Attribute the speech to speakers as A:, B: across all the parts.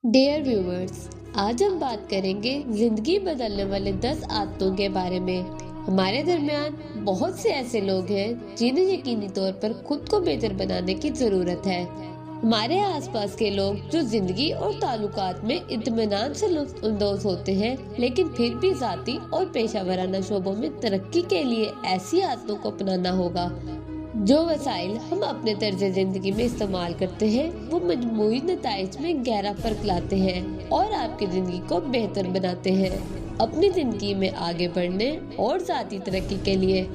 A: Dear viewers, आज हम बात करेंगे जिंदगी बदलने वाले 10 आदतों के बारे में। हमारे दरमियान बहुत से ऐसे लोग हैं जिन्हें यकीनी तौर पर खुद को बेहतर बनाने की जरूरत है। हमारे आसपास के लोग जो जिंदगी और ताल्लुकात में इत्मीनान से लुत्फअंदोज होते हैं, लेकिन फिर भी जाती और पेशा वराना शोबों में तरक्की के लिए ऐसी आदतों को अपनाना होगा। जो वसाइल हम अपने तर्ज जिंदगी में इस्तेमाल करते हैं वो मजमूई नताइज में गहरा फर्क लाते हैं और आपकी जिंदगी को बेहतर बनाते हैं। अपनी जिंदगी में आगे बढ़ने और जाती तरक्की के लिए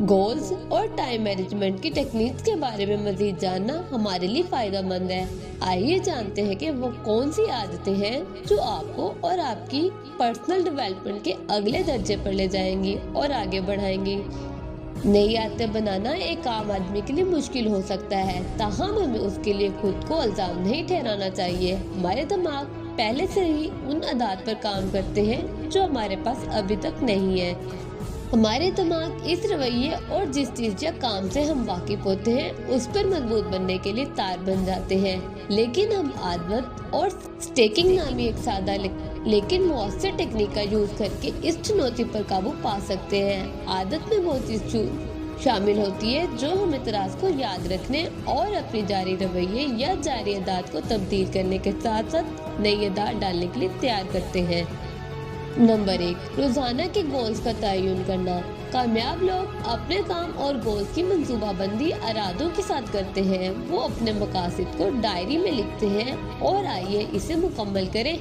A: गोल्स और टाइम मैनेजमेंट की टेक्निक्स के बारे में मजीद जानना हमारे लिए फायदा मंद है। आइए जानते हैं कि वो कौन सी आदतें हैं जो आपको और आपकी पर्सनल डेवलपमेंट के अगले दर्जे पर ले जाएंगी और आगे बढ़ाएंगी। नई आदतें बनाना एक आम आदमी के लिए मुश्किल हो सकता है, ताहम हमें उसके लिए खुद को इल्जाम नहीं ठहराना चाहिए। हमारे दिमाग पहले से ही उन आदत पर काम करते हैं जो हमारे पास अभी तक नहीं है। हमारे दिमाग इस रवैये और जिस चीज या काम से हम वाकिफ होते हैं उस पर मजबूत बनने के लिए तार बन जाते हैं। लेकिन हम आदत और स्टेकिंग नामी एक सादा लेकिन मौसर टेक्निक का यूज करके इस चुनौती पर काबू पा सकते हैं। आदत में वो चीज शामिल होती है जो हम इतराज को याद रखने और अपनी जारी रवैये या जारी आदत को तब्दील करने के साथ साथ नई आदत डालने के लिए तैयार करते हैं। नंबर 1, रोजाना के गोल्स का तयन करना। कामयाब लोग अपने काम और गोल्स की मंसूबाबंदी इरादों के साथ करते हैं। वो अपने मकासद को डायरी में लिखते हैं और आइए इसे मुकम्मल करें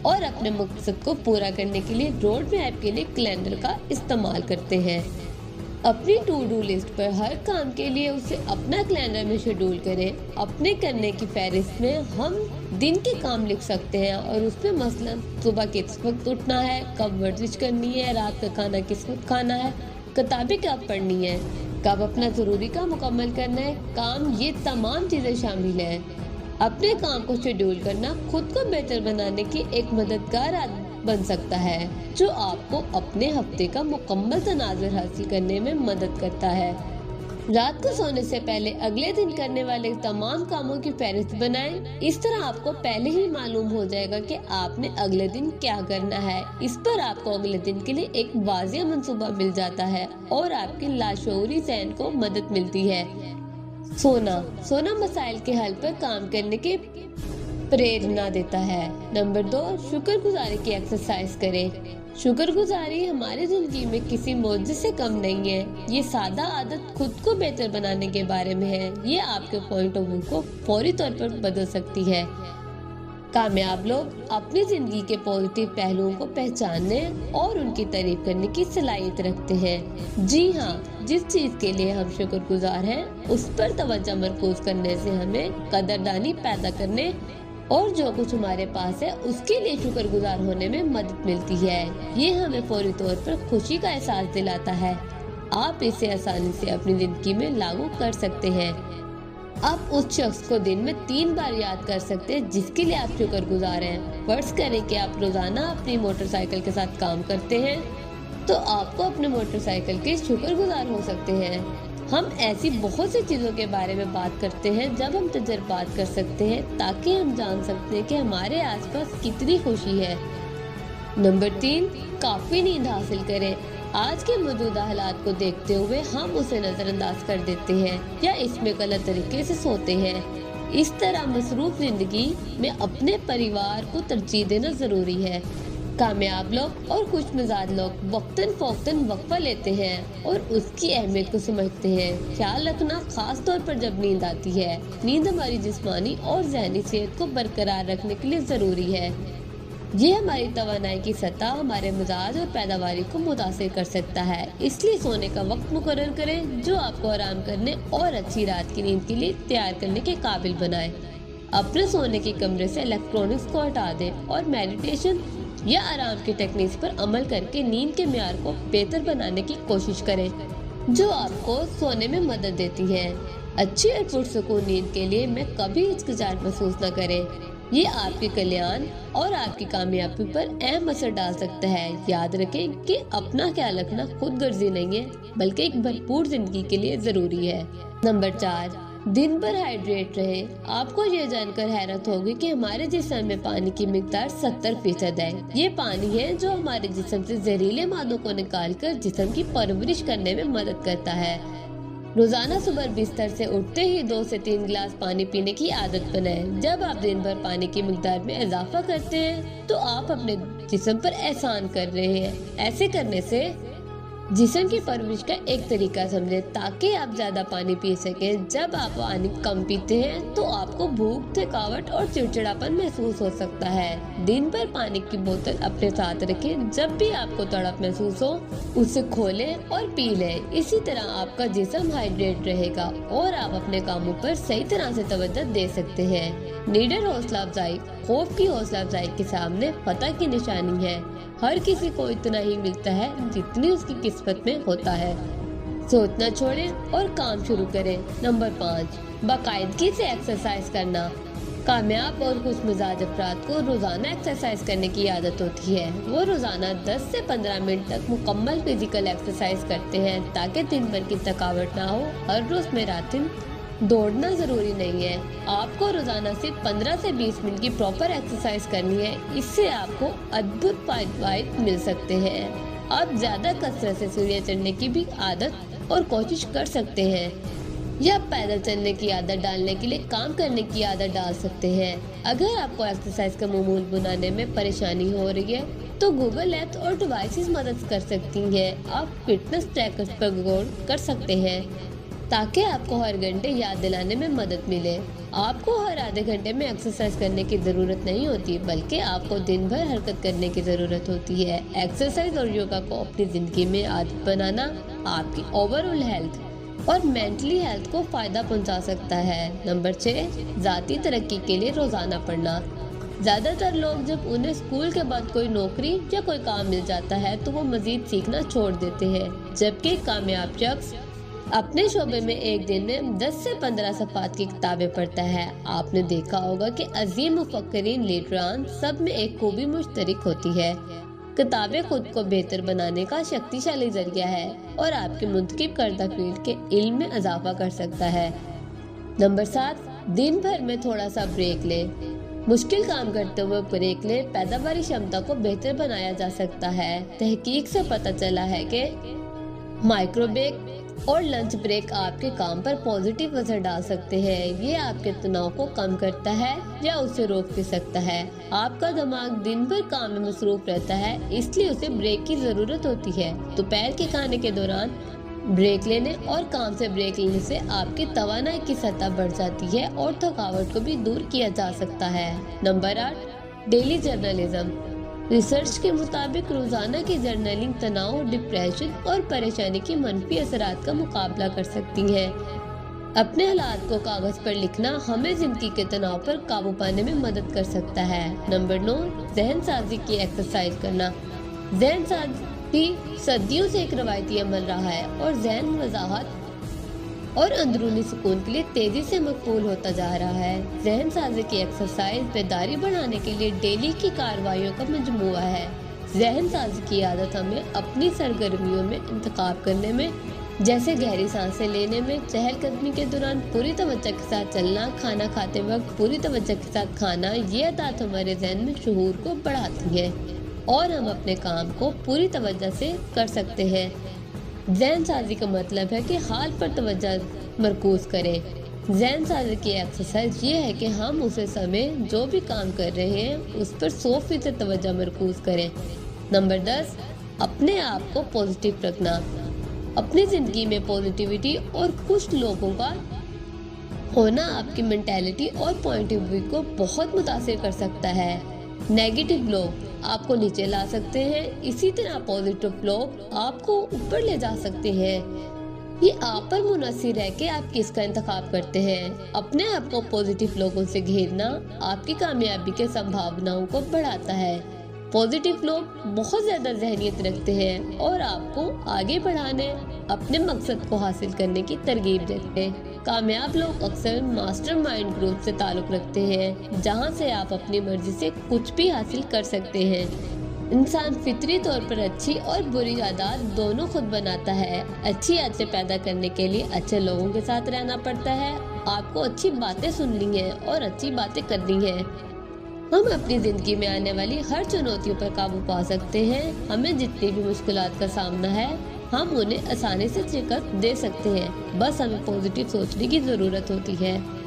A: और अपने मकसद को पूरा करने के लिए रोड मैप के लिए कैलेंडर का इस्तेमाल करते हैं। अपनी टू डू लिस्ट पर हर काम के लिए उसे अपना कैलेंडर में शेड्यूल करें। अपने करने की फहरिस्त में हम दिन के काम लिख सकते हैं और उस पे मसलन सुबह किस वक्त उठना है, कब वर्जिश करनी है, रात का खाना किस वक्त खाना है, किताबें कब पढ़नी है, कब अपना जरूरी काम मुकम्मल करना है, काम, ये तमाम चीजें शामिल हैं। अपने काम को शेड्यूल करना खुद को बेहतर बनाने की एक मददगार आदत बन सकता है जो आपको अपने हफ्ते का मुकम्मल तनाजुर हासिल करने में मदद करता है। रात को सोने से पहले अगले दिन करने वाले तमाम कामों की फहरिस्त बनाएं। इस तरह आपको पहले ही मालूम हो जाएगा कि आपने अगले दिन क्या करना है। इस पर आपको अगले दिन के लिए एक वाज़ेह मंसूबा मिल जाता है और आपके लाशऊरी ज़हन को मदद मिलती है। सोना मसाइल के हल पर काम करने के प्रेरणा देता है। नंबर 2, शुक्रगुजारी की एक्सरसाइज करें। शुक्रगुजारी हमारी जिंदगी में किसी मौजे से कम नहीं है। ये सादा आदत खुद को बेहतर बनाने के बारे में है। ये आपके पॉइंट ऑफ व्यू को फौरी तौर पर बदल सकती है। कामयाब लोग अपनी जिंदगी के पॉजिटिव पहलुओं को पहचानने और उनकी तारीफ करने की सलाहियत रखते हैं। जी हाँ, जिस चीज के लिए हम शुक्रगुजार हैं उस पर तवज्जो मरकूज करने से हमें कदरदानी पैदा करने और जो कुछ हमारे पास है उसके लिए शुक्रगुजार होने में मदद मिलती है। ये हमें फौरी तौर पर खुशी का एहसास दिलाता है। आप इसे आसानी से अपनी जिंदगी में लागू कर सकते हैं। आप उस शख्स को दिन में 3 बार याद कर सकते हैं जिसके लिए आप शुक्रगुजार हैं। फर्ज करें कि आप रोजाना अपनी मोटरसाइकिल के साथ काम करते हैं तो आपको अपने मोटरसाइकिल के शुक्रगुजार हो सकते हैं। हम ऐसी बहुत सी चीजों के बारे में बात करते हैं जब हम तजर्बात कर सकते हैं ताकि हम जान सकते हैं कि हमारे आसपास कितनी खुशी है। नंबर 3, काफी नींद हासिल करें। आज के मौजूदा हालात को देखते हुए हम उसे नजरअंदाज कर देते हैं या इसमें गलत तरीके से सोते हैं। इस तरह मसरूफ जिंदगी में अपने परिवार को तरजीह देना जरूरी है। कामयाब लोग और खुश मिजाज लोग वक्तन फौक्तन वक्फा लेते हैं और उसकी अहमियत को समझते हैं। ख्याल रखना, खास तौर पर जब नींद आती है। नींद हमारी जिस्मानी और जहनी सेहत को बरकरार रखने के लिए जरूरी है। ये हमारी तवानाई की सतह, हमारे मिजाज और पैदावारी को मुतासिर कर सकता है। इसलिए सोने का वक्त मुकर्रर करें जो आपको आराम करने और अच्छी रात की नींद के लिए तैयार करने के काबिल बनाए। अपने सोने के कमरे से इलेक्ट्रॉनिक्स को हटा दें और मेडिटेशन या आराम की टेक्निक्स पर अमल करके नींद के म्यार को बेहतर बनाने की कोशिश करें जो आपको सोने में मदद देती है। अच्छी और पुरसुकून नींद के लिए मैं कभी हिचकिचाहट महसूस न करें। ये आपके कल्याण और आपकी कामयाबी पर अहम असर डाल सकता है। याद रखें कि अपना ख्याल रखना खुद गर्जी नहीं है बल्कि एक भरपूर जिंदगी के लिए जरूरी है। नंबर 4, दिन भर हाइड्रेट रहे। आपको ये जानकर हैरत होगी कि हमारे जिस्म में पानी की मिकदार 70% है। ये पानी है जो हमारे जिस्म से जहरीले मादों को निकालकर जिस्म की परवरिश करने में मदद करता है। रोजाना सुबह बिस्तर से उठते ही 2 से 3 गिलास पानी पीने की आदत बनाएं। जब आप दिन भर पानी की मिकदार में इजाफा करते हैं तो आप अपने जिस्म पर एहसान कर रहे हैं। ऐसे करने से जिस्म की परवरिश का एक तरीका समझें ताकि आप ज्यादा पानी पी सकें। जब आप पानी कम पीते हैं तो आपको भूख, थकावट और चिड़चिड़ापन महसूस हो सकता है। दिन भर पानी की बोतल अपने साथ रखें। जब भी आपको तड़प महसूस हो उसे खोलें और पी लें। इसी तरह आपका जिस्म हाइड्रेट रहेगा और आप अपने कामों पर सही तरह से तवज्जो दे सकते हैं। निडर हौसला अफजाई खौफ की हौसला अफजाई के सामने फतह की निशानी है। हर किसी को इतना ही मिलता है जितनी उसकी किस्मत में होता है। सोचना छोड़ें और काम शुरू करें। नंबर 5, बाकायदगी से एक्सरसाइज करना। कामयाब और खुश मिजाज अफराद को रोजाना एक्सरसाइज करने की आदत होती है। वो रोजाना 10 से 15 मिनट तक मुकम्मल फिजिकल एक्सरसाइज करते हैं ताकि दिन भर की थकावट ना हो। हर रोज मैराथन दौड़ना जरूरी नहीं है। आपको रोजाना सिर्फ 15 से 20 मिनट की प्रॉपर एक्सरसाइज करनी है। इससे आपको अद्भुत फायदे मिल सकते हैं। आप ज्यादा कसरत से सीढ़ियां चढ़ने की भी आदत और कोशिश कर सकते हैं या पैदल चलने की आदत डालने के लिए काम करने की आदत डाल सकते हैं। अगर आपको एक्सरसाइज का मामूल बनाने में परेशानी हो रही है तो गूगल ऐप और डिवाइसेस मदद कर सकती हैं। आप फिटनेस ट्रैकर्स पर गौर कर सकते हैं ताकि आपको हर घंटे याद दिलाने में मदद मिले। आपको हर आधे घंटे में एक्सरसाइज करने की जरूरत नहीं होती, बल्कि आपको दिन भर हरकत करने की जरूरत होती है। एक्सरसाइज और योगा को अपनी जिंदगी में आदत बनाना आपकी ओवरऑल हेल्थ और मेंटली हेल्थ को फायदा पहुंचा सकता है। नंबर 6, जाती तरक्की के लिए रोजाना पढ़ना। ज्यादातर लोग जब उन्हें स्कूल के बाद कोई नौकरी या कोई काम मिल जाता है तो वो मजीद सीखना छोड़ देते हैं, जबकि कामयाब शख्स अपने शोबे में एक दिन में 10 से 15 सफ़हात की किताबें पढ़ता है। आपने देखा होगा कि अजीम मुफक्किरीन लीडरान सब में एक खूबी मुश्तरक होती है। किताबें खुद को बेहतर बनाने का शक्तिशाली जरिया है और आपके मुंतखब करदा फील्ड के इल्म में इजाफा कर सकता है। नंबर 7, दिन भर में थोड़ा सा ब्रेक ले। मुश्किल काम करते हुए ब्रेक ले पैदावारी क्षमता को बेहतर बनाया जा सकता है। तहकीक से पता चला है कि माइक्रो ब्रेक और लंच ब्रेक आपके काम पर पॉजिटिव असर डाल सकते हैं। ये आपके तनाव को कम करता है या उसे रोक भी सकता है। आपका दिमाग दिन भर काम में मसरूफ रहता है, इसलिए उसे ब्रेक की जरूरत होती है। दोपहर के खाने के दौरान ब्रेक लेने और काम से ब्रेक लेने से आपकी तवानाई की सतह बढ़ जाती है और थकावट को भी दूर किया जा सकता है। Number 8, daily journalism. रिसर्च के मुताबिक रोजाना की जर्नलिंग तनाव, डिप्रेशन और परेशानी के मनफी असरात का मुकाबला कर सकती है। अपने हालात को कागज पर लिखना हमें जिंदगी के तनाव पर काबू पाने में मदद कर सकता है। नंबर 9, जहन साजी की एक्सरसाइज करना। जहन साजी सदियों से एक रवायती अमल रहा है और जहन वजाहत और अंदरूनी सुकून के लिए तेजी से मकबूल होता जा रहा है। जहन साजी की एक्सरसाइज बेदारी बढ़ाने के लिए डेली की कार्रवाइयों का मजमुआ है। जहन साजी की आदत हमें अपनी सरगर्मियों में इंतखाब करने में, जैसे गहरी सांसें लेने में, चहलकदमी के दौरान पूरी तवज्जो के साथ चलना, खाना खाते वक्त पूरी तवज्जो के साथ खाना, ये आदत हमारे जहन में शऊर को बढ़ाती है और हम अपने काम को पूरी तवज्जो से कर सकते हैं। जहन साजी का मतलब है कि हाल पर तवज्जो मरकूज करें। जहन साजी की एक्सरसाइज ये है कि हम उसे समय जो भी काम कर रहे हैं उस पर 100% तवज्जो मरकूज करें। नंबर 10, अपने आप को पॉजिटिव रखना। अपनी जिंदगी में पॉजिटिविटी और खुश लोगों का होना आपकी मेंटालिटी और पॉइंट ऑफ व्यू को बहुत मुतासिर कर सकता है। नेगेटिव लोग आपको नीचे ला सकते हैं, इसी तरह पॉजिटिव लोग आपको ऊपर ले जा सकते हैं। ये आप पर मुनहसिर है कि आप किसका इंतखाब करते हैं। अपने आप को पॉजिटिव लोगों से घेरना आपकी कामयाबी के संभावनाओं को बढ़ाता है। पॉजिटिव लोग बहुत ज्यादा जहनियत रखते हैं और आपको आगे बढ़ाने, अपने मकसद को हासिल करने की तरगीब देते हैं। कामयाब लोग अक्सर मास्टरमाइंड ग्रुप से ताल्लुक रखते हैं, जहां से आप अपनी मर्जी से कुछ भी हासिल कर सकते हैं। इंसान फितरी तौर पर अच्छी और बुरी आदत दोनों खुद बनाता है। अच्छी आदतें पैदा करने के लिए अच्छे लोगों के साथ रहना पड़ता है। आपको अच्छी बातें सुननी है और अच्छी बातें करनी है। हम अपनी जिंदगी में आने वाली हर चुनौतियों पर काबू पा सकते हैं। हमें जितनी भी मुश्किलात का सामना है, हम उन्हें आसानी से शिकस्त दे सकते हैं। बस हमें पॉजिटिव सोचने की जरूरत होती है।